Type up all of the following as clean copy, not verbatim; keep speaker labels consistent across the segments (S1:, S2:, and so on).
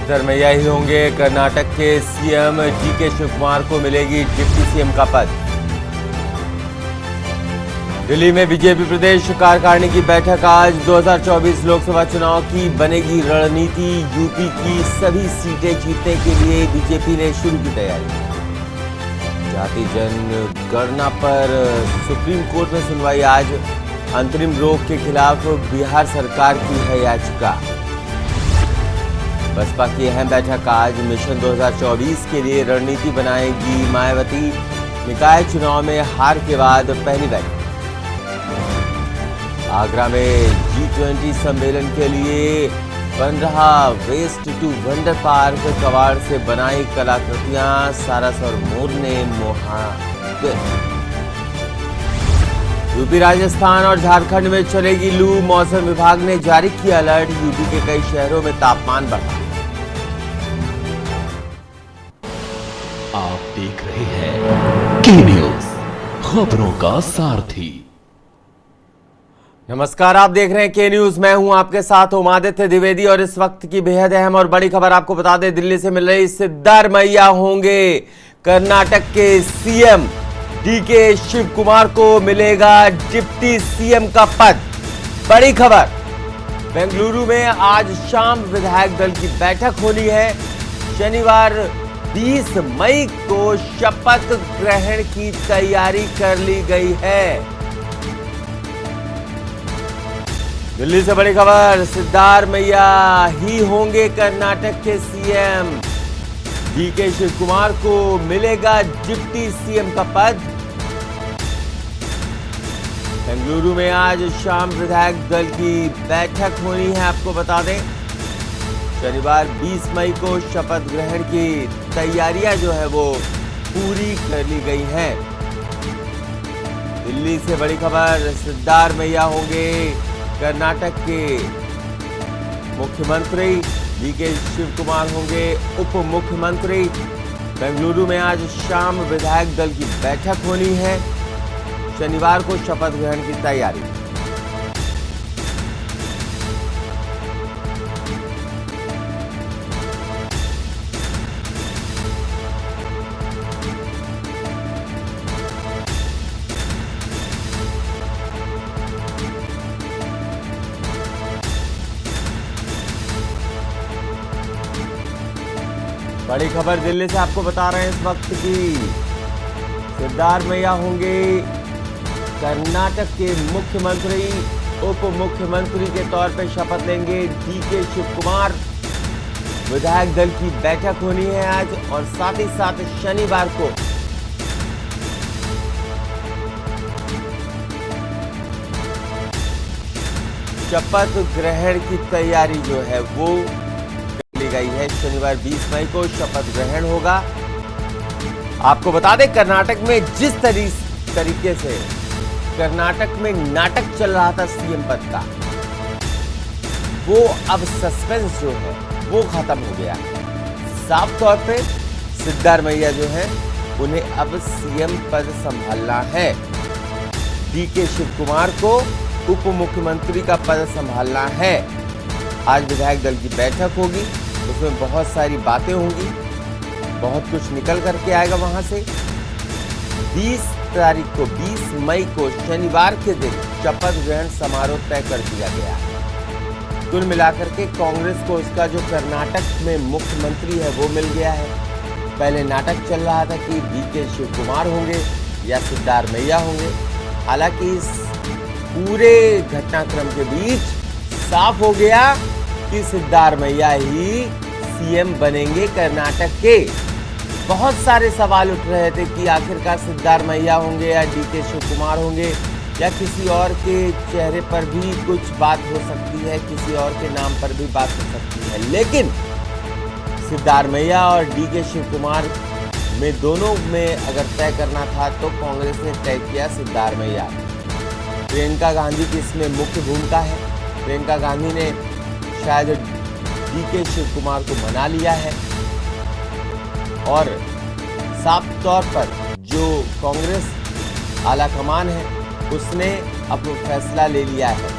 S1: सिद्धरमैया ही होंगे कर्नाटक के CM. DK Shivkumar को मिलेगी डिप्टी सीएम का पद। दिल्ली में बीजेपी प्रदेश कार्यकारिणी की बैठक आज। 2024 लोकसभा चुनाव की बनेगी रणनीति। यूपी की सभी सीटें जीतने के लिए बीजेपी ने शुरू की तैयारी। जाति जनगणना पर सुप्रीम कोर्ट में सुनवाई आज। अंतरिम रोक के खिलाफ बिहार सरकार की है याचिका। बसपा की अहम बैठक आज। मिशन 2024 के लिए रणनीति बनाएगी मायावती। निकाय चुनाव में हार के बाद पहली बैठक। आगरा में G20 सम्मेलन के लिए बन रहा वेस्ट टू वंडर पार्क। कबाड़ से बनाई कलाकृतियां सारस और मोर ने मोहान्वित। यूपी, राजस्थान और झारखंड में चलेगी लू। मौसम विभाग ने जारी किया अलर्ट। यूपी के कई शहरों में तापमान बढ़ा।
S2: आप देख रहे हैं के न्यूज, खबरों का सारथी।
S1: नमस्कार, आप देख रहे हैं के न्यूज। मैं हूं आपके साथ उमादित्य द्विवेदी और इस वक्त की बेहद अहम और बड़ी खबर आपको बता दें। दिल्ली से मिल रही सिद्धरमैया होंगे कर्नाटक के सीएम। डीके शिवकुमार को मिलेगा डिप्टी सीएम का पद। बड़ी खबर, बेंगलुरु में आज शाम विधायक दल की बैठक होनी है। शनिवार 20 मई को शपथ ग्रहण की तैयारी कर ली गई है। दिल्ली से बड़ी खबर, सिद्धरमैया ही होंगे कर्नाटक के सीएम। डीके शिवकुमार को मिलेगा डिप्टी सीएम का पद। बेंगलुरु में आज शाम विधायक दल की बैठक होनी है, आपको बता दें। शनिवार 20 मई को शपथ ग्रहण की तैयारियां जो है वो पूरी कर ली गई हैं। दिल्ली से बड़ी खबर, सिद्धरमैया होंगे कर्नाटक के मुख्यमंत्री। डीके शिवकुमार होंगे उप मुख्यमंत्री। बेंगलुरु में आज शाम विधायक दल की बैठक होनी है। शनिवार को शपथ ग्रहण की तैयारी। बड़ी खबर दिल्ली से आपको बता रहे हैं इस वक्त की। सिद्धरमैया होंगे कर्नाटक के मुख्यमंत्री। उप मुख्यमंत्री के तौर पर शपथ लेंगे डीके शिवकुमार। विधायक दल की बैठक होनी है आज और साथ ही साथ शनिवार को शपथ ग्रहण की तैयारी जो है वो ली गई है। शनिवार 20 मई को शपथ ग्रहण होगा। आपको बता दें, कर्नाटक में जिस तरीके से कर्नाटक में नाटक चल रहा था सीएम पद का, वो अब सस्पेंस जो है वो खत्म हो गया। साफ तौर पे सिद्धरमैया जो है उन्हें अब सीएम पद संभालना है। डीके शिवकुमार को उप मुख्यमंत्री का पद संभालना है। आज विधायक दल की बैठक होगी, उसमें बहुत सारी बातें होंगी, बहुत कुछ निकल करके आएगा वहां से। 20 तारीख को 20 मई को शनिवार के दिन शपथ ग्रहण समारोह तय कर दिया गया है। कुल मिलाकर के कांग्रेस को उसका जो कर्नाटक में मुख्यमंत्री है वो मिल गया है। पहले नाटक चल रहा था कि डीके शिवकुमार होंगे या सिद्धरमैया होंगे। हालांकि इस पूरे घटनाक्रम के बीच साफ हो गया कि सिद्धरमैया ही सीएम बनेंगे कर्नाटक के। बहुत सारे सवाल उठ रहे थे कि आखिरकार सिद्धरमैया होंगे या डीके शिवकुमार होंगे या किसी और के चेहरे पर भी कुछ बात हो सकती है, किसी और के नाम पर भी बात हो सकती है। लेकिन सिद्धरमैया और डीके शिवकुमार में दोनों में अगर तय करना था तो कांग्रेस ने तय किया सिद्धरमैया। प्रियंका गांधी की इसमें मुख्य भूमिका है। प्रियंका गांधी ने शायद डीके शिवकुमार को मना लिया है और साफ तौर पर जो कांग्रेस आलाकमान है उसने अब फैसला ले लिया है।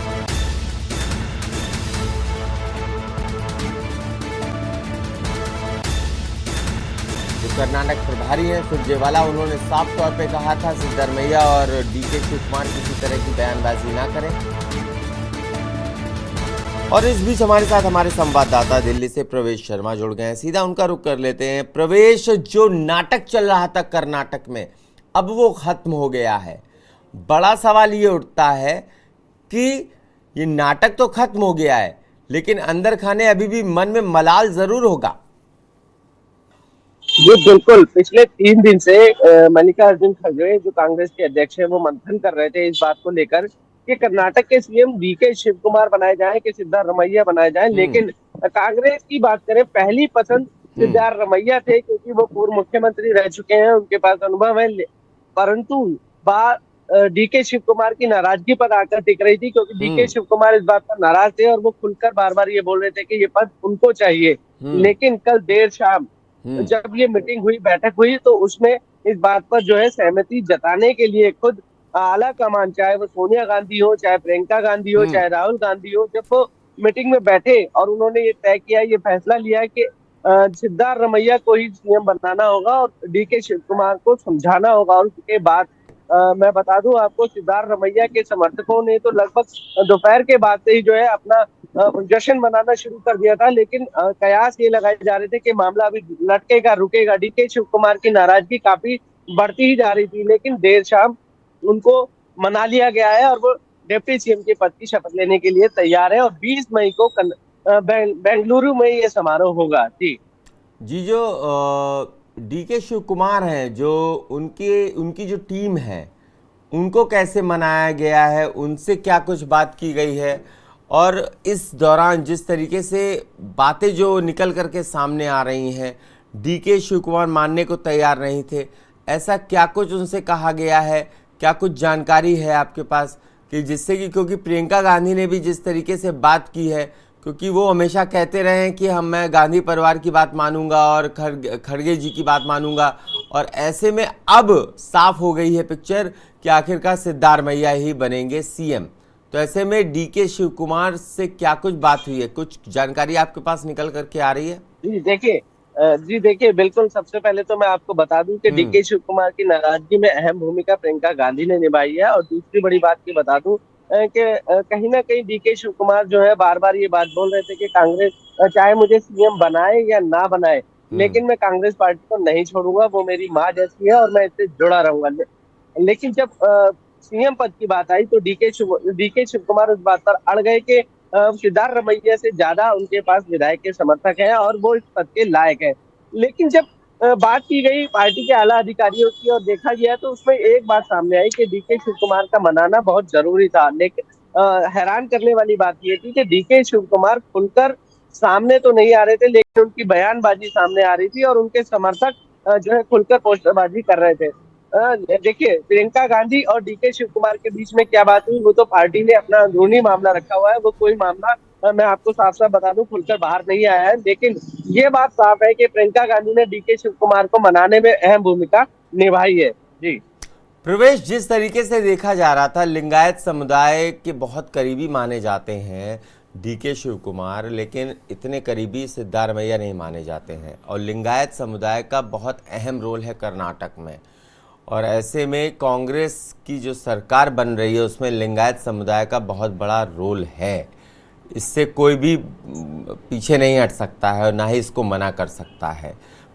S1: कर्नाटक प्रभारी हैं सुरजेवाला, उन्होंने साफ तौर पे कहा था सिद्धरमैया और डीके शिवकुमार किसी तरह की बयानबाजी ना करें। और इस बीच हमारे साथ हमारे संवाददाता दिल्ली से प्रवेश शर्मा जुड़ गए हैं, सीधा उनका रुख कर लेते हैं। प्रवेश, जो नाटक चल रहा था कर्नाटक में, अब वो खत्म हो गया है। बड़ा सवाल ये उठता है कि ये नाटक तो खत्म हो गया है, लेकिन अंदर खाने अभी भी मन में मलाल जरूर होगा।
S3: जी बिल्कुल, पिछले 3 दिन से मल्लिकार्जुन खड़गे जो कांग्रेस के अध्यक्ष है वो मंथन कर रहे थे इस बात को लेकर कि कर्नाटक के सीएम डीके शिवकुमार बनाए जाएं कि सिद्धारमैया बनाए जाएं। लेकिन कांग्रेस की बात करें, पहली पसंद सिद्धारमैया थे क्योंकि वो पूर्व मुख्यमंत्री रह चुके हैं, उनके पास अनुभव है। परंतु बात डीके शिवकुमार की नाराजगी पर आकर टिक रही थी, क्योंकि डीके शिवकुमार इस बात पर नाराज थे और वो खुलकर बार बार ये बोल रहे थे कि ये पद उनको चाहिए। लेकिन कल देर शाम जब ये मीटिंग हुई, बैठक हुई, तो उसमें इस बात पर जो है सहमति जताने के लिए खुद आला कमान, चाहे वो सोनिया गांधी हो, चाहे प्रियंका गांधी हो, चाहे राहुल गांधी हो, जब वो मीटिंग में बैठे और उन्होंने ये तय किया, ये फैसला लिया कि सिद्धारमैया को ही सीएम बनाना होगा और डीके शिवकुमार को समझाना होगा। और उसके बाद मैं बता दूं आपको, सिद्धारमैया के समर्थकों ने तो लगभग दोपहर के बाद से ही जो है अपना जश्न मनाना शुरू कर दिया था। लेकिन कयास ये लगाए जा रहे थे कि मामला अभी लटकेगा रुकेगा। डीके शिवकुमार की नाराजगी काफी बढ़ती ही जा रही थी, लेकिन देर शाम उनको मना लिया गया है और वो डिप्टी सीएम के पद की शपथ लेने के लिए तैयार है। और 20 मई को बेंगलुरु में ये समारोह होगा।
S1: जी जो डीके शिवकुमार हैं, जो उनकी जो टीम है, उनको कैसे मनाया गया है, उनसे क्या कुछ बात की गई है? और इस दौरान जिस तरीके से बातें जो निकल करके सामने आ रही हैं, डीके शिवकुमार मानने को तैयार नहीं थे, ऐसा क्या कुछ उनसे कहा गया है? क्या कुछ जानकारी है आपके पास कि जिससे कि, क्योंकि प्रियंका गांधी ने भी जिस तरीके से बात की है, क्योंकि वो हमेशा कहते रहे हैं कि मैं गांधी परिवार की बात मानूंगा और खड़गे जी की बात मानूंगा, और ऐसे में अब साफ हो गई है पिक्चर कि आखिरकार सिद्धारमैया ही बनेंगे सीएम। तो ऐसे में डीके शिवकुमार से क्या कुछ बात हुई है? कुछ जानकारी आपके पास निकल करके आ रही है?
S3: जी देखिए, बिल्कुल। सबसे पहले तो मैं आपको बता दूं कि डीके शिवकुमार की नाराजगी में अहम भूमिका प्रियंका गांधी ने निभाई है। और दूसरी बड़ी बात की बता दूं कि कहीं ना कहीं डीके शिवकुमार जो है बार बार ये बात बोल रहे थे कि कांग्रेस चाहे मुझे सीएम बनाए या ना बनाए, लेकिन मैं कांग्रेस पार्टी को नहीं छोड़ूंगा, वो मेरी माँ जैसी है और मैं इससे जुड़ा रहूंगा। लेकिन जब सीएम पद की बात आई तो डीके शिवकुमार उस बात पर अड़ गए कि सिद्धारमैया से ज्यादा उनके पास विधायक के समर्थक हैं और वो इस पद के लायक है। लेकिन जब बात की गई पार्टी के आला अधिकारियों की और देखा गया तो उसमें एक बात सामने आई कि डीके शिवकुमार का मनाना बहुत जरूरी था। लेकिन हैरान करने वाली बात ये थी कि डीके शिवकुमार खुलकर सामने तो नहीं आ रहे थे, लेकिन उनकी बयानबाजी सामने आ रही थी और उनके समर्थक जो है खुलकर पोस्टरबाजी कर रहे थे। देखिए, प्रियंका गांधी और डीके शिवकुमार के बीच में क्या बात हुई वो तो पार्टी ने अपना अंदरूनी मामला रखा हुआ है। वो कोई मामला मैं आपको साफ साफ बता दूं खुलकर बाहर नहीं आया है। लेकिन ये बात साफ है कि प्रियंका गांधी ने डीके शिवकुमार को मनाने में अहम भूमिका निभाई है। जी
S1: प्रवेश, जिस तरीके से देखा जा रहा था, लिंगायत समुदाय के बहुत करीबी माने जाते हैं डीके शिवकुमार, लेकिन इतने करीबी सिद्धारमैया नहीं माने जाते हैं। और लिंगायत समुदाय का बहुत अहम रोल है कर्नाटक में, और ऐसे में कांग्रेस की जो सरकार बन रही है उसमें लिंगायत समुदाय का बहुत बड़ा रोल है। इससे कोई भी पीछे नहीं हट सकता है और ना ही इसको मना कर सकता है,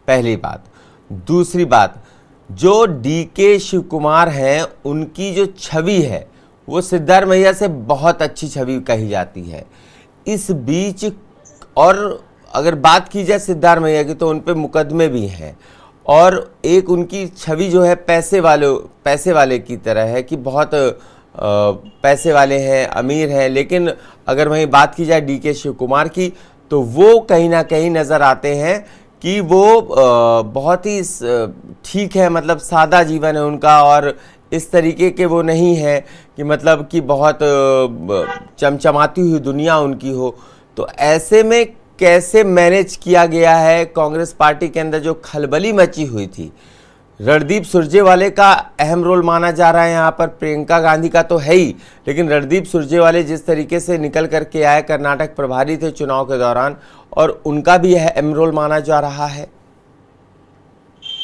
S1: पहली बात। दूसरी बात, जो डीके शिवकुमार हैं उनकी जो छवि है वो सिद्धारमैया से बहुत अच्छी छवि कही जाती है। इस बीच और अगर बात की जाए सिद्धारमैया की तो उन पे मुकदमे भी हैं, और एक उनकी छवि जो है पैसे वाले की तरह है कि बहुत पैसे वाले हैं, अमीर हैं। लेकिन अगर वहीं बात की जाए डीके शिवकुमार की तो वो कहीं ना कहीं नज़र आते हैं कि वो बहुत ही ठीक है, मतलब सादा जीवन है उनका, और इस तरीके के वो नहीं है कि मतलब कि बहुत चमचमाती हुई दुनिया उनकी हो। तो ऐसे में कैसे मैनेज किया गया है कांग्रेस पार्टी के अंदर जो खलबली मची हुई थी? रणदीप सुरजेवाले का अहम रोल माना जा रहा है यहाँ पर, प्रियंका गांधी का तो है ही, लेकिन रणदीप सुरजेवाले जिस तरीके से निकल करके आए, कर्नाटक प्रभारी थे चुनाव के दौरान, और उनका भी यह अहम रोल माना जा रहा है।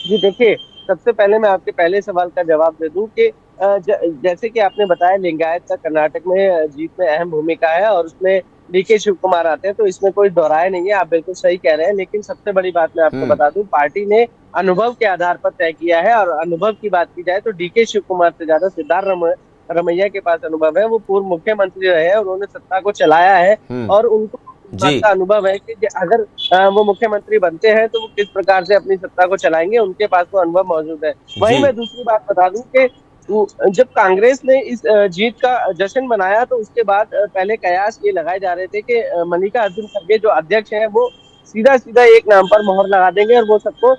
S3: जी देखिए, सबसे पहले मैं आपके पहले सवाल का जवाब दे दूं कि जैसे कि आपने बताया लिंगायत का कर्नाटक में जीत में अहम भूमिका है और उसमें डीके शिव कुमार आते हैं, तो इसमें कोई दोहराए नहीं है, आप बिल्कुल सही कह रहे हैं। लेकिन सबसे बड़ी बात मैं आपको
S1: हम्म।
S3: बता दूं, पार्टी ने अनुभव के आधार पर तय किया है, और अनुभव की बात की जाए तो डीके शिव कुमार से ज्यादा सिद्धार्थ रमैया के पास अनुभव है। वो पूर्व मुख्यमंत्री रहे हैं, उन्होंने सत्ता को चलाया है,
S1: हम्म।
S3: और उनको इस
S1: जी।
S3: बात का अनुभव है कि अगर वो मुख्यमंत्री बनते हैं तो वो किस प्रकार से अपनी सत्ता को चलाएंगे, उनके पास वो अनुभव मौजूद है। वहीं
S1: जी।
S3: मैं दूसरी बात बता दूं कि जब कांग्रेस ने इस जीत का जश्न मनाया, तो उसके बाद पहले कयास ये लगाए जा रहे थे कि मल्लिकार्जुन खड़गे जो अध्यक्ष हैं वो सीधा सीधा एक नाम पर मोहर लगा देंगे और वो सबको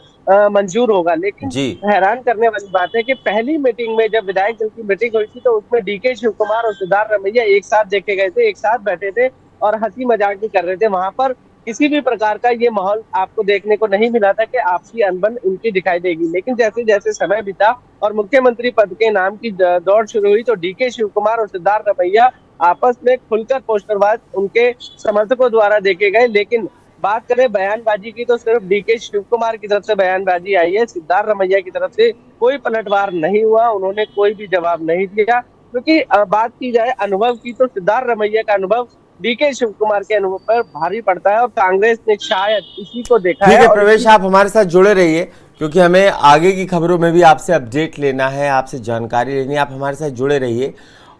S3: मंजूर होगा। लेकिन
S1: जी।
S3: हैरान करने वाली बात है कि पहली मीटिंग में जब विधायक दल की मीटिंग हुई थी, तो उसमें डीके शिव कुमार और सिद्धार्थ रमैया एक साथ देखे गए थे, एक साथ बैठे थे और हंसी मजाक भी कर रहे थे। वहां पर किसी भी प्रकार का ये माहौल आपको देखने को नहीं मिला था कि आपसी अनबन उनकी दिखाई देगी। लेकिन जैसे जैसे समय बीता और मुख्यमंत्री पद के नाम की दौड़ शुरू हुई, तो डीके शिव कुमार और सिद्धार्थ रमैया आपस में खुलकर पोस्टरबाज उनके समर्थकों द्वारा देखे गए। लेकिन बात करें बयानबाजी की, तो सिर्फ डीके शिव कुमार की तरफ से बयानबाजी आई है, सिद्धार्थ रमैया की तरफ से कोई पलटवार नहीं हुआ, उन्होंने कोई भी जवाब नहीं दिया। क्योंकि बात की जाए अनुभव की, तो सिद्धार्थ रमैया का अनुभव डीके शिव कुमार के अनुभव पर भारी पड़ता है, और कांग्रेस ने शायद इसी को देखा
S1: ठीक
S3: है।
S1: है
S3: और
S1: प्रवेश, आप हमारे साथ जुड़े रहिए क्योंकि हमें आगे की खबरों में भी आपसे अपडेट लेना है, आपसे जानकारी लेनी है। आप हमारे साथ जुड़े रहिए।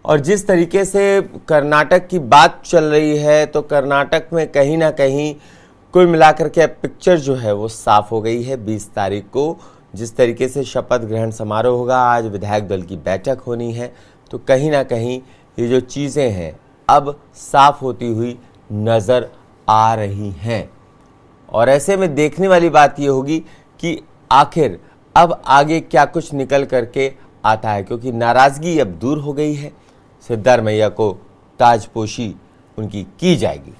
S1: और जिस तरीके से कर्नाटक की बात चल रही है, तो कर्नाटक में कहीं ना कहीं कुल मिलाकर के अब पिक्चर जो है वो साफ हो गई है। 20 तारीख को जिस तरीके से शपथ ग्रहण समारोह होगा, आज विधायक दल की बैठक होनी है, तो कहीं ना कहीं ये जो चीज़ें हैं अब साफ होती हुई नज़र आ रही हैं। और ऐसे में देखने वाली बात ये होगी कि आखिर अब आगे क्या कुछ निकल करके आता है, क्योंकि नाराज़गी अब दूर हो गई है। सिद्धार्थ रमैया को ताजपोशी उनकी की जाएगी।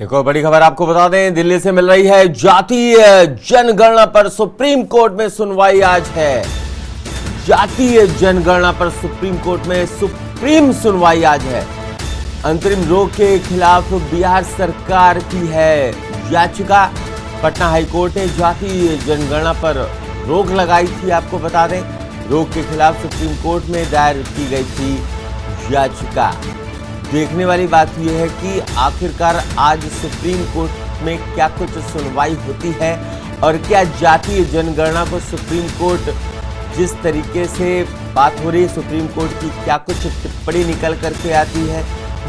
S1: एक और बड़ी खबर आपको बता दें, दिल्ली से मिल रही है। जातीय जनगणना पर सुप्रीम कोर्ट में सुनवाई आज है। जातीय जनगणना पर सुप्रीम कोर्ट में सुप्रीम सुनवाई आज है। अंतरिम रोक के खिलाफ बिहार सरकार की है याचिका। पटना हाईकोर्ट ने जातीय जनगणना पर रोक लगाई थी, आपको बता दें। रोक के खिलाफ सुप्रीम कोर्ट में दायर की गई थी याचिका। देखने वाली बात यह है कि आखिरकार आज सुप्रीम कोर्ट में क्या कुछ सुनवाई होती है, और क्या जातीय जनगणना को सुप्रीम कोर्ट जिस तरीके से बात हो रही है, सुप्रीम कोर्ट की क्या कुछ टिप्पणी निकल करके आती है,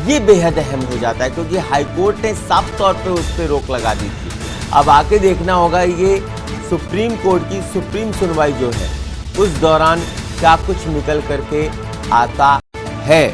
S1: ये बेहद अहम हो जाता है। क्योंकि हाईकोर्ट ने साफ तौर पे उस पर रोक लगा दी थी। अब आके देखना होगा ये सुप्रीम कोर्ट की सुप्रीम सुनवाई जो है, उस दौरान क्या कुछ निकल करके आता है।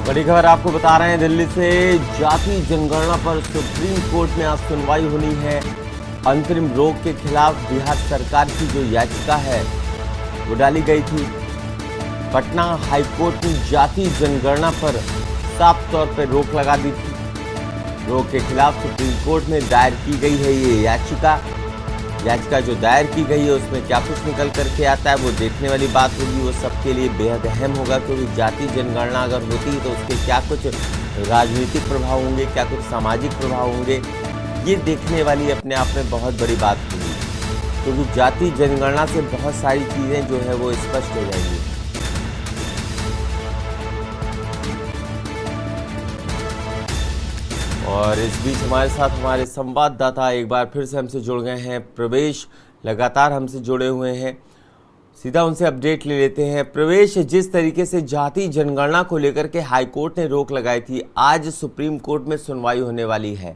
S1: बड़ी खबर आपको बता रहे हैं दिल्ली से। जातीय जनगणना पर सुप्रीम कोर्ट में आज सुनवाई होनी है। अंतरिम रोक के खिलाफ बिहार सरकार की जो याचिका है वो डाली गई थी। पटना हाईकोर्ट ने जातीय जनगणना पर साफ तौर पर रोक लगा दी थी। रोक के खिलाफ सुप्रीम कोर्ट में दायर की गई है ये याचिका। याचिका जो दायर की गई है उसमें क्या कुछ निकल करके आता है वो देखने वाली बात होगी। वो सबके लिए बेहद अहम होगा, क्योंकि जातीय जनगणना अगर होती है तो उसके क्या कुछ राजनीतिक प्रभाव होंगे, क्या कुछ सामाजिक प्रभाव होंगे, ये देखने वाली अपने आप में बहुत बड़ी बात होगी, क्योंकि जाति जनगणना से बहुत सारी चीजें जो है वो स्पष्ट हो जाएंगी। और इस बीच हमारे साथ हमारे संवाददाता एक बार फिर से हमसे जुड़ गए हैं। प्रवेश लगातार हमसे जुड़े हुए हैं, सीधा उनसे अपडेट ले लेते हैं। प्रवेश, जिस तरीके से जाति जनगणना को लेकर के हाईकोर्ट ने रोक लगाई थी, आज सुप्रीम कोर्ट में सुनवाई होने वाली है,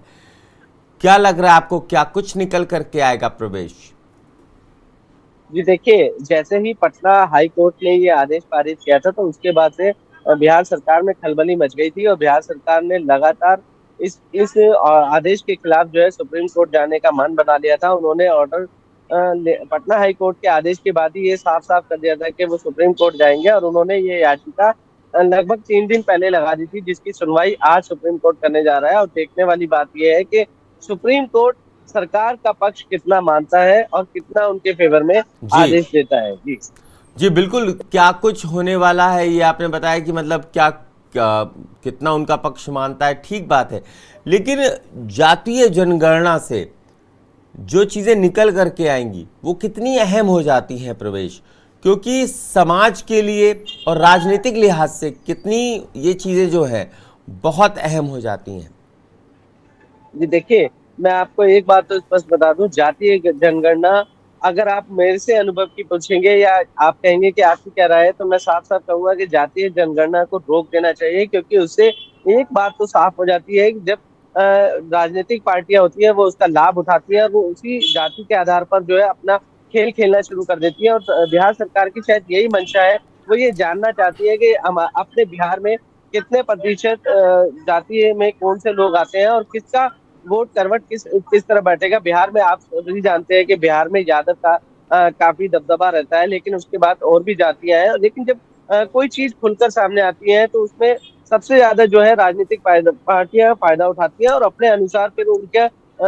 S1: क्या लग रहा है आपको, क्या कुछ निकल करके आएगा? प्रवेश
S3: जी देखिए, जैसे ही पटना हाई कोर्ट ने ये आदेश पारित किया था, तो उसके बाद से बिहार सरकार में खलबली मच गई थी और बिहार सरकार ने लगातार इस आदेश के खिलाफ जो है सुप्रीम कोर्ट जाने का मन बना लिया था। उन्होंने ऑर्डर पटना हाई कोर्ट के आदेश के बाद ही ये साफ साफ कर दिया था कि वो सुप्रीम कोर्ट जाएंगे, और उन्होंने ये याचिका लगभग 3 दिन पहले लगा दी थी, जिसकी सुनवाई आज सुप्रीम कोर्ट करने जा रहा है। और देखने वाली बात यह है कि सुप्रीम कोर्ट सरकार का पक्ष कितना मानता है और कितना उनके फेवर में आदेश देता है।
S1: जी बिल्कुल, क्या कुछ होने वाला है ये आपने बताया कि मतलब क्या कितना उनका पक्ष मानता है, ठीक बात है, लेकिन जातीय जनगणना से जो चीजें निकल करके आएंगी वो कितनी अहम हो जाती हैं प्रवेश, क्योंकि समाज के लिए और राजनीतिक लिहाज से कितनी ये चीजें जो है बहुत अहम हो जाती हैं।
S3: जी देखिए, मैं आपको एक बात तो स्पष्ट बता दूं, जातीय जनगणना अगर आप मेरे से अनुभव की पूछेंगे या आप कहेंगे कि आपकी क्या राय है, तो मैं साफ साफ कहूंगा कि जातीय जनगणना को रोक देना चाहिए, क्योंकि उससे एक बात तो साफ हो जाती है कि जब राजनीतिक पार्टियां होती है वो उसका लाभ उठाती है और वो उसी जाति के आधार पर जो है अपना खेल खेलना शुरू कर देती है। और बिहार सरकार की शायद यही मंशा है, वो ये जानना चाहती है कि अपने बिहार में कितने प्रतिशत जाति में कौन से लोग आते हैं और किसका वोट करवट किस तरह बैठेगा। बिहार में आप भी जानते हैं कि बिहार में यादव का काफी दबदबा रहता है, लेकिन उसके बाद और भी जातियां हैं। लेकिन जब कोई चीज खुलकर सामने आती है तो उसमें सबसे ज्यादा जो है राजनीतिक पार्टियां फायदा उठाती हैं और अपने अनुसार फिर उनके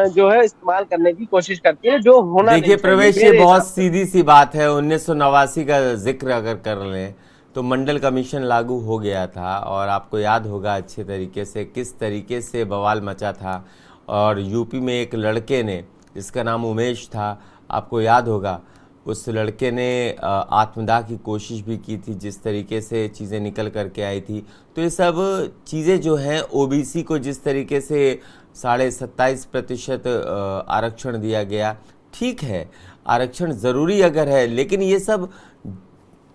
S3: जो है इस्तेमाल करने की कोशिश करती है, जो होना
S1: देखिए प्रवेश, ये बहुत सीधी सी बात है। 1989 का जिक्र अगर कर लें तो मंडल कमीशन लागू हो गया था, और आपको याद होगा अच्छे तरीके से किस तरीके से बवाल मचा था। और यूपी में एक लड़के ने, जिसका नाम उमेश था, आपको याद होगा, उस लड़के ने आत्मदाह की कोशिश भी की थी, जिस तरीके से चीज़ें निकल करके आई थी। तो ये सब चीज़ें जो हैं, ओबीसी को जिस तरीके से 27.5% आरक्षण दिया गया, ठीक है, आरक्षण ज़रूरी अगर है, लेकिन ये सब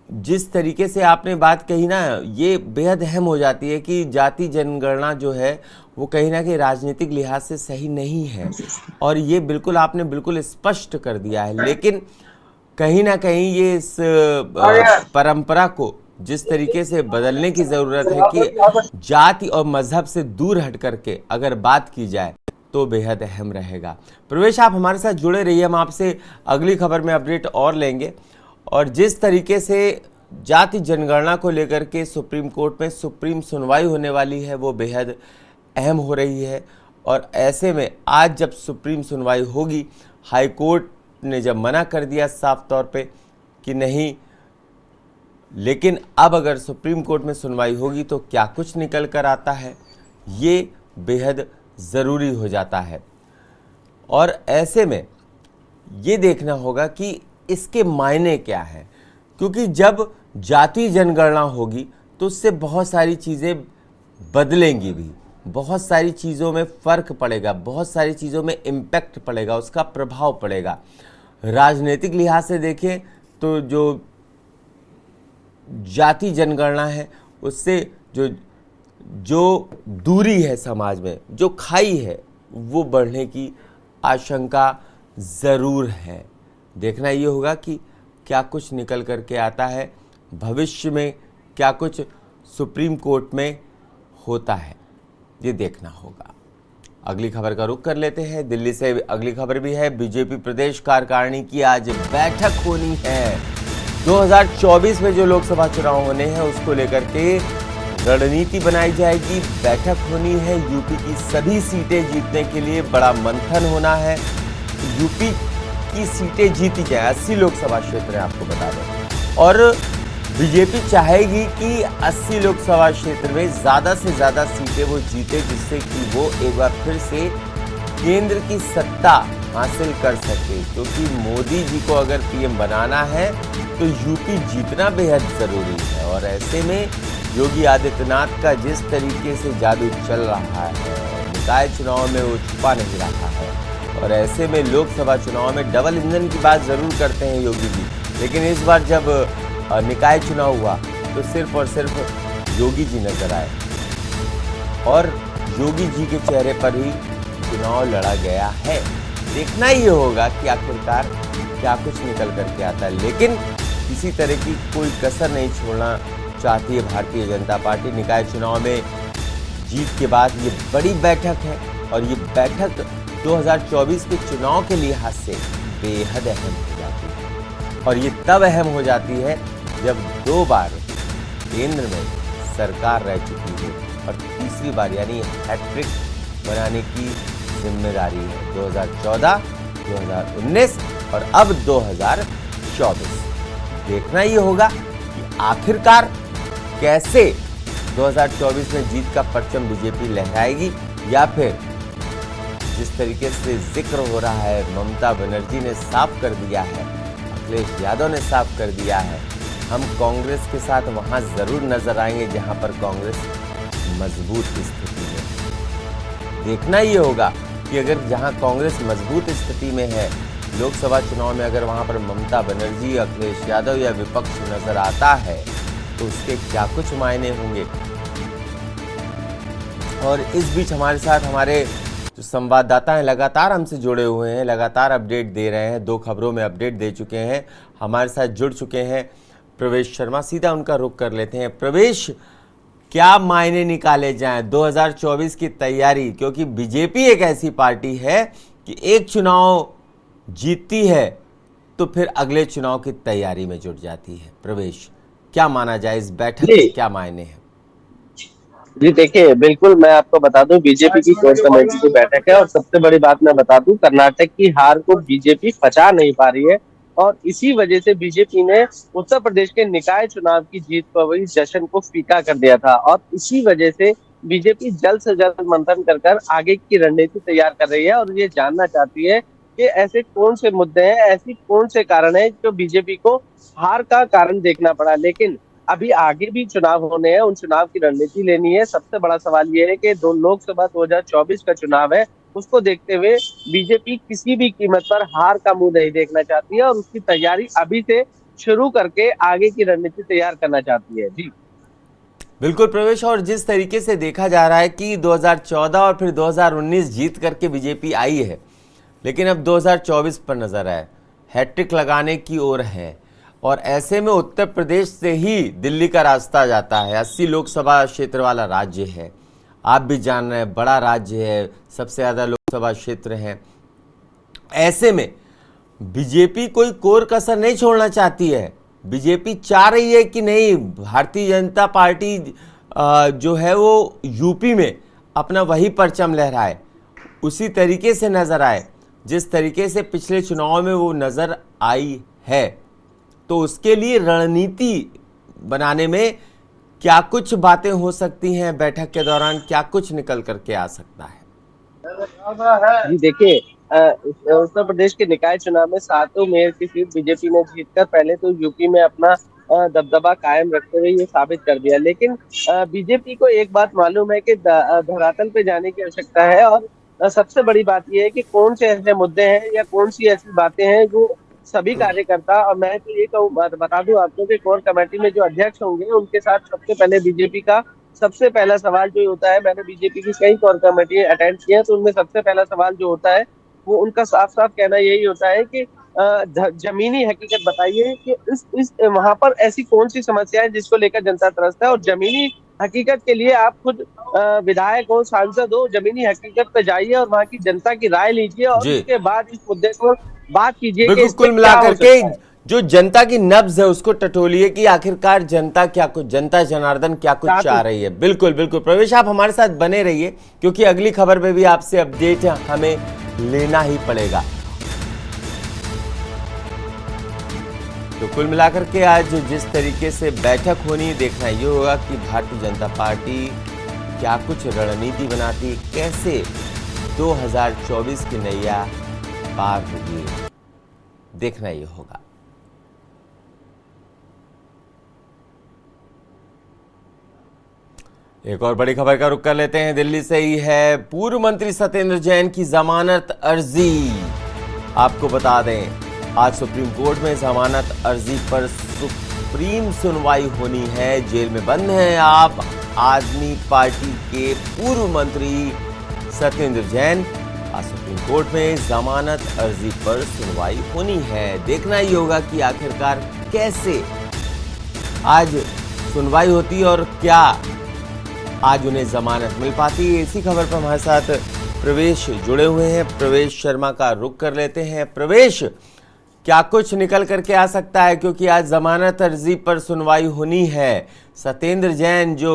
S1: जिस तरीके से आपने बात कही ना, ये बेहद अहम हो जाती है कि जाति जनगणना जो है वो कहीं ना कहीं राजनीतिक लिहाज से सही नहीं है, और ये बिल्कुल आपने बिल्कुल स्पष्ट कर दिया है। लेकिन कहीं ना कहीं ये इस परंपरा को जिस तरीके से बदलने की ज़रूरत है कि जाति और मजहब से दूर हट करके अगर बात की जाए तो बेहद अहम रहेगा। प्रवेश, आप हमारे साथ जुड़े रहिए, हम आपसे अगली खबर में अपडेट और लेंगे। और जिस तरीके से जाति जनगणना को लेकर के सुप्रीम कोर्ट में सुप्रीम सुनवाई होने वाली है वो बेहद अहम हो रही है। और ऐसे में आज जब सुप्रीम सुनवाई होगी, हाई कोर्ट ने जब मना कर दिया साफ तौर पे कि नहीं, लेकिन अब अगर सुप्रीम कोर्ट में सुनवाई होगी तो क्या कुछ निकल कर आता है, ये बेहद ज़रूरी हो जाता है। और ऐसे में ये देखना होगा कि इसके मायने क्या है, क्योंकि जब जाति जनगणना होगी तो उससे बहुत सारी चीज़ें बदलेंगी भी, बहुत सारी चीज़ों में फ़र्क पड़ेगा, बहुत सारी चीज़ों में इम्पैक्ट पड़ेगा, उसका प्रभाव पड़ेगा। राजनीतिक लिहाज से देखें तो जो जाति जनगणना है उससे जो दूरी है समाज में, जो खाई है, वो बढ़ने की आशंका ज़रूर है। देखना ये होगा कि क्या कुछ निकल करके आता है, भविष्य में क्या कुछ सुप्रीम कोर्ट में होता है, ये देखना होगा। अगली खबर का रुख कर लेते हैं। दिल्ली से अगली खबर भी है। बीजेपी प्रदेश कार्यकारिणी की आज बैठक होनी है। 2024 में जो लोकसभा चुनाव होने हैं उसको लेकर के रणनीति बनाई जाएगी, बैठक होनी है। यूपी की सभी सीटें जीतने के लिए बड़ा मंथन होना है। यूपी की सीटें जीती जाए, 80 लोकसभा क्षेत्र है आपको बता दें, और बीजेपी चाहेगी कि 80 लोकसभा क्षेत्र में ज़्यादा से ज़्यादा सीटें वो जीते, जिससे कि वो एक बार फिर से केंद्र की सत्ता हासिल कर सके, क्योंकि मोदी जी को अगर पीएम बनाना है तो यूपी जीतना बेहद जरूरी है। और ऐसे में योगी आदित्यनाथ का जिस तरीके से जादू चल रहा है, निकाय चुनाव में वो छुपा नहीं रहा है। और ऐसे में लोकसभा चुनाव में डबल इंजन की बात जरूर करते हैं योगी जी, लेकिन इस बार जब निकाय चुनाव हुआ तो सिर्फ और सिर्फ योगी जी नजर आए और योगी जी के चेहरे पर ही चुनाव लड़ा गया है। देखना ये होगा कि आखिरकार क्या कुछ निकल करके आता है, लेकिन किसी तरह की कोई कसर नहीं छोड़ना चाहती है भारतीय जनता पार्टी। निकाय चुनाव में जीत के बाद ये बड़ी बैठक है और ये बैठक 2024 के चुनाव के लिहाज से बेहद अहम हो जाती है। और ये तब अहम हो जाती है जब 2 बार केंद्र में सरकार रह चुकी है और तीसरी बार यानी हैट्रिक बनाने की जिम्मेदारी है 2014, 2019 और अब 2024। देखना ये होगा कि आखिरकार कैसे 2024 में जीत का परचम बीजेपी लहराएगी, या फिर जिस तरीके से जिक्र हो रहा है, ममता बनर्जी ने साफ कर दिया है, अखिलेश यादव ने साफ कर दिया है, हम कांग्रेस के साथ वहां जरूर नजर आएंगे जहां पर कांग्रेस मजबूत स्थिति में। देखना ये होगा कि अगर जहां कांग्रेस मजबूत स्थिति में है, लोकसभा चुनाव में अगर वहां पर ममता बनर्जी, अखिलेश यादव या विपक्ष नजर आता है तो उसके क्या कुछ मायने होंगे। और इस बीच हमारे साथ हमारे जो संवाददाता हैं लगातार हमसे जुड़े हुए हैं, लगातार अपडेट दे रहे हैं, 2 खबरों में अपडेट दे चुके हैं, हमारे साथ जुड़ चुके हैं प्रवेश शर्मा। सीधा उनका रुख कर लेते हैं। प्रवेश, क्या मायने निकाले जाएं 2024 की तैयारी, क्योंकि बीजेपी एक ऐसी पार्टी है कि एक चुनाव जीतती है तो फिर अगले चुनाव की तैयारी में जुट जाती है। प्रवेश, क्या माना जाए, इस बैठक के क्या मायने हैं?
S3: जी देखिए, बिल्कुल मैं आपको बता दूं, बीजेपी की कोर कमेटी की बैठक है और सबसे बड़ी बात मैं बता दूं, कर्नाटक की हार को बीजेपी पचा नहीं पा रही है और इसी वजह से बीजेपी ने उत्तर प्रदेश के निकाय चुनाव की जीत पर वही जश्न को फीका कर दिया था। और इसी वजह से बीजेपी जल्द से जल्द मंथन कर आगे की रणनीति तैयार कर रही है और ये जानना चाहती है कि ऐसे कौन से मुद्दे हैं, ऐसी कौन से कारण है जो बीजेपी को हार का कारण देखना पड़ा। लेकिन अभी आगे भी चुनाव होने हैं, उन चुनाव की रणनीति लेनी है। सबसे बड़ा सवाल ये है कि लोकसभा 2024 का चुनाव है, उसको देखते हुए बीजेपी किसी भी कीमत पर हार का मुंह नहीं देखना चाहती है और उसकी तैयारी अभी से शुरू करके आगे की रणनीति तैयार करना चाहती है। जी
S1: बिल्कुल प्रवेश, और जिस तरीके से देखा जा रहा है कि 2014 और फिर 2019 जीत करके बीजेपी आई है, लेकिन अब 2024 पर नजर है, हैट्रिक लगाने की ओर है। और ऐसे में उत्तर प्रदेश से ही दिल्ली का रास्ता जाता है। 80 लोकसभा क्षेत्र वाला राज्य है, आप भी जान रहे हैं, बड़ा राज्य है, सबसे ज्यादा लोकसभा क्षेत्र हैं। ऐसे में बीजेपी कोई कोर कसर नहीं छोड़ना चाहती है। बीजेपी चाह रही है कि नहीं, भारतीय जनता पार्टी जो है वो यूपी में अपना वही परचम लहराए, उसी तरीके से नजर आए जिस तरीके से पिछले चुनाव में वो नजर आई है। तो उसके लिए रणनीति बनाने में क्या कुछ बातें हो सकती हैं, बैठक के दौरान क्या कुछ निकल करके आ सकता है?
S3: जी देखिए, उत्तर प्रदेश के निकाय चुनाव में 7 मेयर की सीट बीजेपी ने जीतकर पहले तो यूपी में अपना दबदबा कायम रखते हुए ये साबित कर दिया। लेकिन बीजेपी को एक बात मालूम है कि धरातल पे जाने की आवश्यकता है और सबसे बड़ी बात यह है कि कौन से ऐसे मुद्दे हैं या कौन सी ऐसी बातें हैं जो सभी कार्यकर्ता, और मैं तो ये कहूँ, बता दूं आपको कि कोर कमेटी में जो अध्यक्ष होंगे उनके साथ सबसे पहले बीजेपी का सबसे पहला सवाल जो होता है, मैंने बीजेपी की कई कोर कमेटी अटेंड की है तो उनमें सबसे पहला सवाल जो होता है वो उनका साफ साफ कहना यही होता है कि जमीनी हकीकत बताइए कि इस वहां पर ऐसी कौन सी समस्या है जिसको लेकर जनता त्रस्त है, और जमीनी हकीकत के लिए आप खुद विधायक हो, सांसद हो, जमीनी हकीकत पे जाइए और वहाँ की जनता की राय लीजिए और उसके बाद इस मुद्दे को बात कीजिए कि
S1: कुल मिलाकर के जो जनता की नब्ज है उसको टटोलिए कि आखिरकार जनता क्या कुछ, जनता जनार्दन क्या कुछ चाह रही है। बिल्कुल बिल्कुल प्रवेश, आप हमारे साथ बने रहिए क्योंकि अगली खबर पे भी आपसे अपडेट हमें लेना ही पड़ेगा। तो कुल मिलाकर के आज जिस तरीके से बैठक होनी, देखना ये होगा कि भारतीय जनता पार्टी क्या कुछ रणनीति बनाती, कैसे 2024 की नैया पार होगी, देखना ये होगा। एक और बड़ी खबर का रुख कर लेते हैं, दिल्ली से ही है। पूर्व मंत्री सत्येंद्र जैन की जमानत अर्जी, आपको बता दें आज सुप्रीम कोर्ट में जमानत अर्जी पर सुप्रीम सुनवाई होनी है। जेल में बंद हैं आप आदमी पार्टी के पूर्व मंत्री सत्येंद्र जैन। आज सुप्रीम कोर्ट में जमानत अर्जी पर सुनवाई होनी है, देखना ही होगा कि आखिरकार कैसे आज सुनवाई होती है और क्या आज उन्हें जमानत मिल पाती है। इसी खबर पर हमारे साथ प्रवेश जुड़े हुए हैं, प्रवेश शर्मा का रुख कर लेते हैं। प्रवेश, क्या कुछ निकल करके आ सकता है, क्योंकि आज जमानत अर्जी पर सुनवाई होनी है। सत्येंद्र जैन जो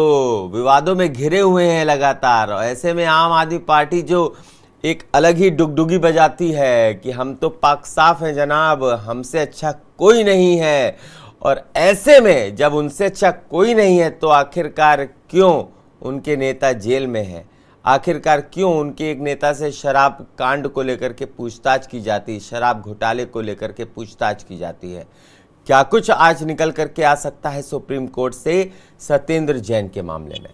S1: विवादों में घिरे हुए हैं लगातार, ऐसे में आम आदमी पार्टी जो एक अलग ही डुगडुगी बजाती है कि हम तो पाक साफ हैं जनाब, हमसे अच्छा कोई नहीं है, और ऐसे में जब उनसे अच्छा कोई नहीं है तो आखिरकार क्यों उनके नेता जेल में है, आखिरकार क्यों उनके एक नेता से शराब कांड को लेकर के पूछताछ की जाती है, शराब घोटाले को लेकर के पूछताछ की जाती है। क्या कुछ आज निकल करके आ सकता है सुप्रीम कोर्ट से सत्येंद्र जैन के मामले में?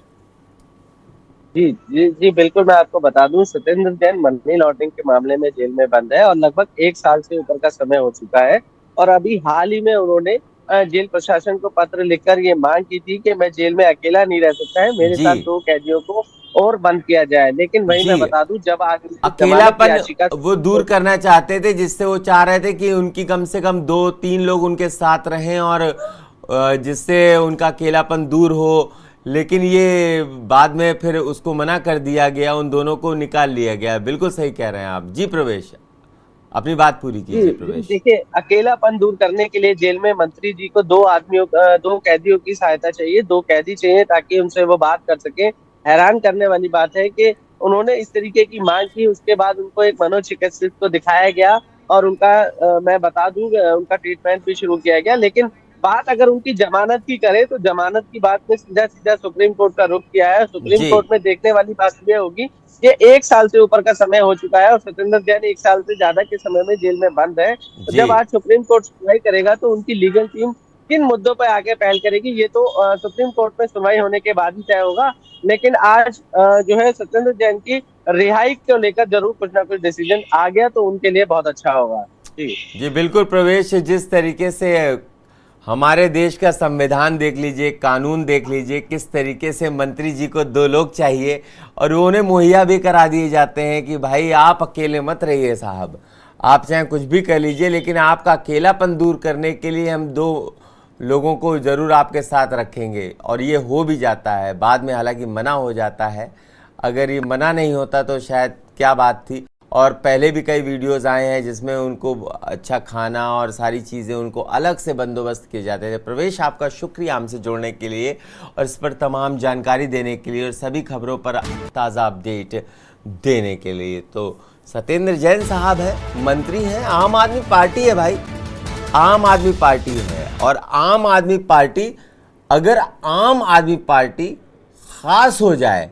S3: जी जी जी बिल्कुल, मैं आपको बता दूं, सत्येंद्र जैन मनी लॉन्ड्रिंग के मामले में जेल में बंद है और लगभग 1 साल से ऊपर का समय हो चुका है। और अभी हाल ही में उन्होंने जेल प्रशासन को पत्र लिखकर ये मांग की थी कि मैं जेल में अकेला नहीं रह सकता है, मेरे साथ 2 कैदियों को और बंद किया जाए। लेकिन वही मैं बता दूं, जब आज
S1: अकेलापन वो दूर करना चाहते थे, जिससे वो चाह रहे थे कि उनकी कम से कम 2-3 लोग उनके साथ रहें और जिससे उनका अकेलापन दूर हो, लेकिन ये बाद में फिर उसको मना कर दिया गया, उन दोनों को निकाल लिया गया। बिल्कुल सही कह रहे हैं आप। जी प्रवेश, अपनी बात पूरी कीजिए प्रवेश।
S3: देखिए, अकेलापन दूर करने के लिए जेल में मंत्री जी को 2 कैदियों की सहायता चाहिए, 2 कैदी चाहिए ताकि उनसे वो बात कर सके। हैरान करने वाली बात है कि उन्होंने इस तरीके की मांग की, उसके बाद उनको एक मनोचिकित्सक को दिखाया गया और उनका मैं बता दूं उनका ट्रीटमेंट भी शुरू किया गया। लेकिन बात अगर उनकी जमानत की करें तो जमानत की बात में सीधा सीधा सुप्रीम कोर्ट का रुख किया है। सुप्रीम कोर्ट में देखने वाली बात यह होगी कि 1 साल से ऊपर का समय हो चुका है और सत्येंद्र जैन 1 साल से ज्यादा के समय में जेल में बंद है। तो जब आज सुप्रीम कोर्ट सुनवाई करेगा तो उनकी लीगल टीम किन मुद्दों पर आगे पहल करेगी, ये तो सुप्रीम कोर्ट में सुनवाई होने के बाद ही तय होगा। लेकिन आज जो है सत्येंद्र जैन की रिहाई को लेकर जरूर कुछ ना कुछ डिसीजन आ गया तो उनके लिए बहुत अच्छा होगा।
S1: जी बिल्कुल प्रवेश, जिस तरीके से हमारे देश का संविधान देख लीजिए, कानून देख लीजिए, किस तरीके से मंत्री जी को 2 लोग चाहिए और उन्हें मुहैया भी करा दिए जाते हैं कि भाई आप अकेले मत रहिए साहब, आप चाहे कुछ भी कर लीजिए, लेकिन आपका अकेलापन दूर करने के लिए हम 2 लोगों को ज़रूर आपके साथ रखेंगे। और ये हो भी जाता है बाद में, हालांकि मना हो जाता है। अगर ये मना नहीं होता तो शायद क्या बात थी। और पहले भी कई वीडियोस आए हैं जिसमें उनको अच्छा खाना और सारी चीज़ें उनको अलग से बंदोबस्त किए जाते थे। प्रवेश, आपका शुक्रिया हमसे जुड़ने के लिए और इस पर तमाम जानकारी देने के लिए और सभी खबरों पर ताज़ा अपडेट देने के लिए। तो सत्येंद्र जैन साहब है, मंत्री हैं, आम आदमी पार्टी है भाई, आम आदमी पार्टी है। और आम आदमी पार्टी, अगर आम आदमी पार्टी खास हो जाए,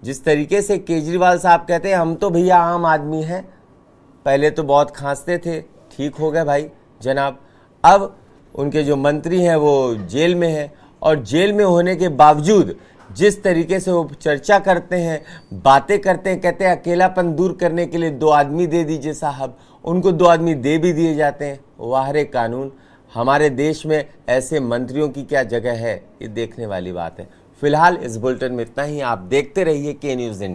S1: जिस तरीके से केजरीवाल साहब कहते हैं हम तो भैया आम आदमी हैं, पहले तो बहुत खांसते थे, ठीक हो गए भाई जनाब, अब उनके जो मंत्री हैं वो जेल में हैं और जेल में होने के बावजूद जिस तरीके से वो चर्चा करते हैं, बातें करते हैं, कहते हैं अकेलापन दूर करने के लिए 2 आदमी दे दीजिए साहब, उनको 2 आदमी दे भी दिए जाते हैं। वाह रे कानून, हमारे देश में ऐसे मंत्रियों की क्या जगह है, ये देखने वाली बात है। फिलहाल इस बुलेटिन में इतना ही। आप देखते रहिए के न्यूज़ इंडिया।